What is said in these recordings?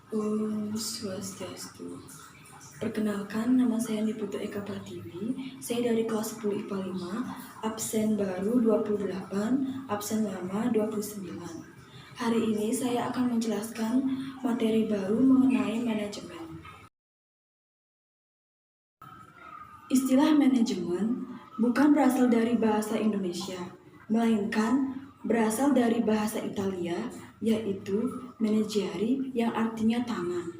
Om Swastiastu. Perkenalkan, nama saya Niputu Eka Pratiwi. Saya dari kelas 10 IPA 5, absen baru 28, absen lama 29. Hari ini saya akan menjelaskan materi baru mengenai manajemen. Istilah manajemen bukan berasal dari bahasa Indonesia, melainkan berasal dari bahasa Italia, yaitu manageri yang artinya tangan.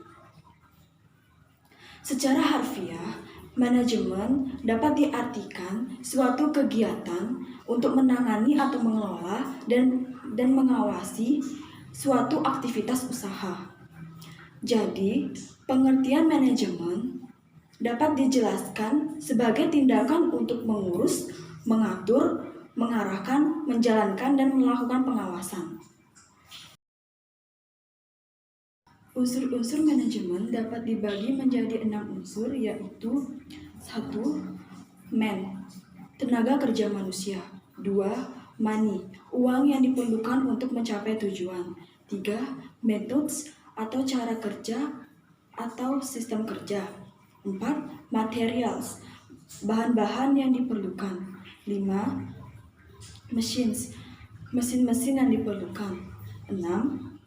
Secara harfiah, manajemen dapat diartikan suatu kegiatan untuk menangani atau mengelola dan mengawasi suatu aktivitas usaha. Jadi, pengertian manajemen dapat dijelaskan sebagai tindakan untuk mengurus, mengatur, mengarahkan, menjalankan, dan melakukan pengawasan. Unsur-unsur manajemen dapat dibagi menjadi 6 unsur, yaitu 1. Man, tenaga kerja manusia. 2. Money, uang yang diperlukan untuk mencapai tujuan. 3. Methods, atau cara kerja atau sistem kerja. 4. Materials, bahan-bahan yang diperlukan. 5. Machines, mesin-mesin yang diperlukan. 6.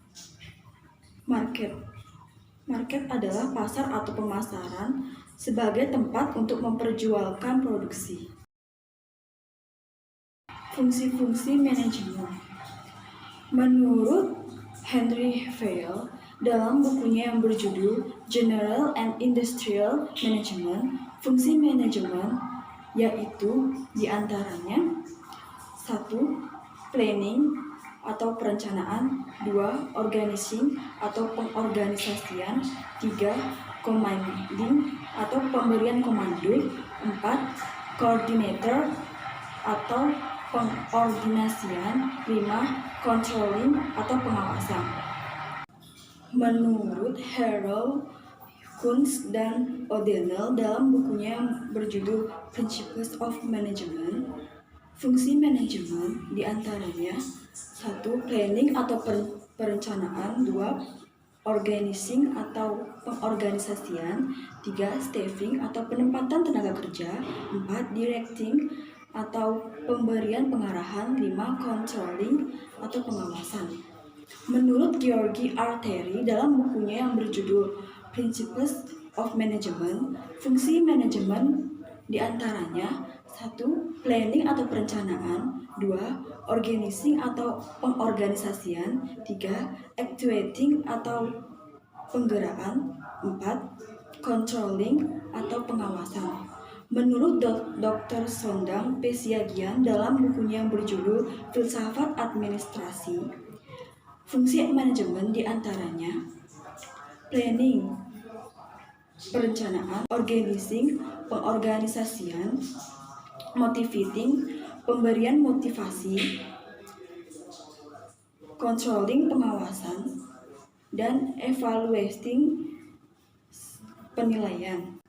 Market adalah pasar atau pemasaran sebagai tempat untuk memperjualkan produksi. Fungsi-fungsi manajemen. Menurut Henry Vail dalam bukunya yang berjudul General and Industrial Management, fungsi manajemen yaitu diantaranya 1. Planning atau perencanaan. 2. Organizing atau pengorganisasian. 3. Commanding atau pemberian komando. 4. Coordinator atau pengordinasian. 5. Controlling atau pengawasan. Menurut Harold Kunz dan O'Donnell dalam bukunya yang berjudul Principles of Management, fungsi manajemen diantaranya 1. Planning atau perencanaan. 2. Organizing atau pengorganisasian. 3. Staffing atau penempatan tenaga kerja. 4. Directing atau pemberian pengarahan. 5. Controlling atau pengawasan. Menurut George R. Terry dalam bukunya yang berjudul Principles of Management, fungsi manajemen diantaranya 1. Planning atau perencanaan. 2. Organizing atau pengorganisasian. 3. Actuating atau penggerakkan. 4. Controlling atau pengawasan. Menurut Dr. Sondang P. Siagian dalam bukunya yang berjudul Filsafat Administrasi, fungsi manajemen diantaranya planning, perencanaan, organizing, pengorganisasian, motivating, pemberian motivasi, controlling, pengawasan, dan evaluating, penilaian.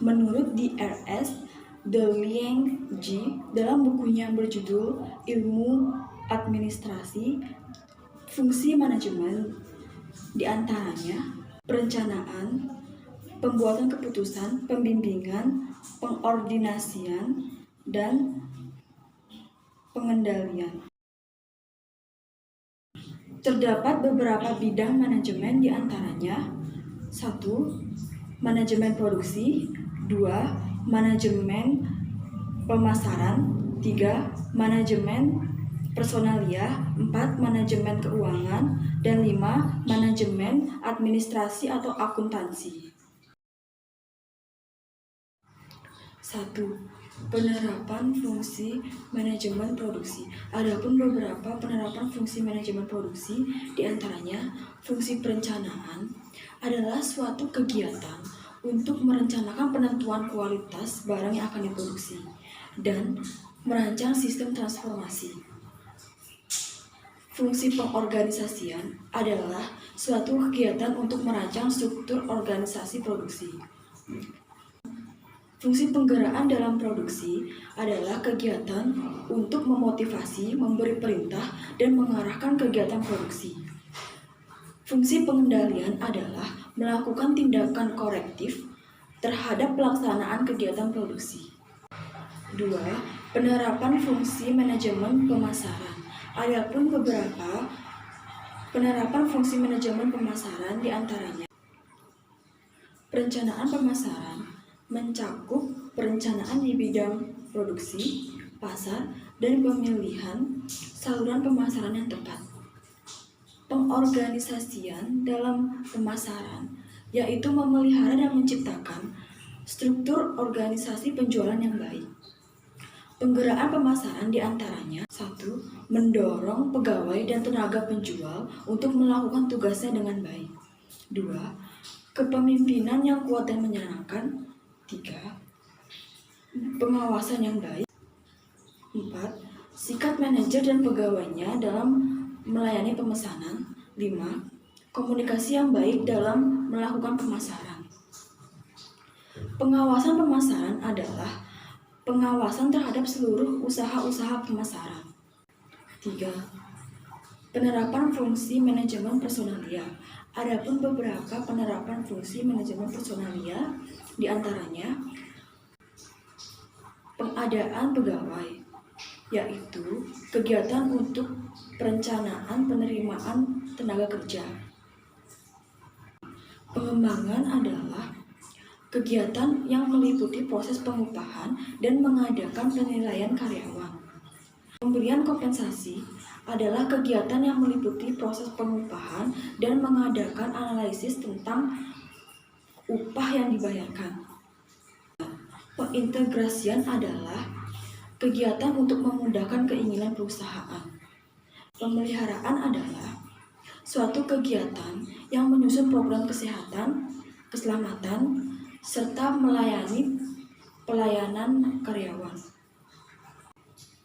Menurut D.R.S. Liang Ji dalam bukunya yang berjudul Ilmu Administrasi, fungsi manajemen diantaranya perencanaan, pembuatan keputusan, pembimbingan, pengordinasian, dan pengendalian. Terdapat beberapa bidang manajemen diantaranya 1. Manajemen produksi. 2. Manajemen pemasaran. 3. Manajemen personalia. 4. Manajemen keuangan. Dan 5. Manajemen administrasi atau akuntansi. 1. Penerapan fungsi manajemen produksi. Adapun beberapa penerapan fungsi manajemen produksi diantaranya fungsi perencanaan adalah suatu kegiatan untuk merencanakan penentuan kualitas barang yang akan diproduksi dan merancang sistem transformasi. Fungsi pengorganisasian adalah suatu kegiatan untuk merancang struktur organisasi produksi. Fungsi penggerakkan dalam produksi adalah kegiatan untuk memotivasi, memberi perintah, dan mengarahkan kegiatan produksi. Fungsi pengendalian adalah melakukan tindakan korektif terhadap pelaksanaan kegiatan produksi. 2. Penerapan fungsi manajemen pemasaran. Adapun beberapa penerapan fungsi manajemen pemasaran diantaranya: perencanaan pemasaran mencakup perencanaan di bidang produksi, pasar, dan pemilihan saluran pemasaran yang tepat. Pengorganisasian dalam pemasaran, yaitu memelihara dan menciptakan struktur organisasi penjualan yang baik. Penggerakkan pemasaran diantaranya: 1. Mendorong pegawai dan tenaga penjual untuk melakukan tugasnya dengan baik. 2. Kepemimpinan yang kuat dan menyenangkan. 3. Pengawasan yang baik. 4. Sikap manajer dan pegawainya dalam melayani pemesanan. 5. Komunikasi yang baik dalam melakukan pemasaran. Pengawasan pemasaran adalah pengawasan terhadap seluruh usaha-usaha pemasaran. 3. Penerapan fungsi manajemen personalia. Adapun beberapa penerapan fungsi manajemen personalia diantaranya: pengadaan pegawai, yaitu kegiatan untuk perencanaan penerimaan tenaga kerja. Pengembangan adalah kegiatan yang meliputi proses pengupahan dan mengadakan penilaian karyawan. Pemberian kompensasi adalah kegiatan yang meliputi proses pengupahan dan mengadakan analisis tentang upah yang dibayarkan. Pengintegrasian adalah kegiatan untuk memudahkan keinginan perusahaan. Pemeliharaan adalah suatu kegiatan yang menyusun program kesehatan, keselamatan, serta melayani pelayanan karyawan.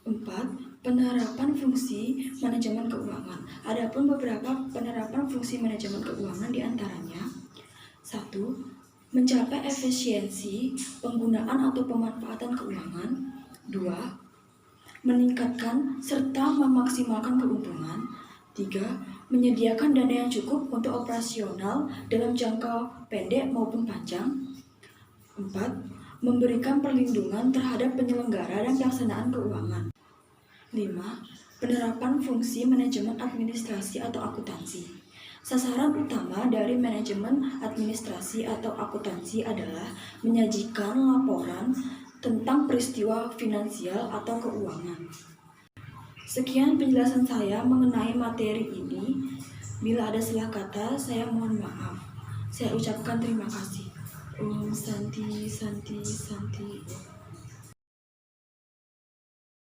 4. Penerapan fungsi manajemen keuangan. Adapun beberapa penerapan fungsi manajemen keuangan diantaranya: 1. Mencapai efisiensi penggunaan atau pemanfaatan keuangan. 2. Meningkatkan serta memaksimalkan keuntungan. 3. Menyediakan dana yang cukup untuk operasional dalam jangka pendek maupun panjang. 4. Memberikan perlindungan terhadap penyelenggara dan pelaksanaan keuangan. 5. Penerapan fungsi manajemen administrasi atau akuntansi. Sasaran utama dari manajemen administrasi atau akuntansi adalah menyajikan laporan tentang peristiwa finansial atau keuangan. Sekian penjelasan saya mengenai materi ini. Bila ada salah kata, saya mohon maaf. Saya ucapkan terima kasih. Om Santi Santi Santi.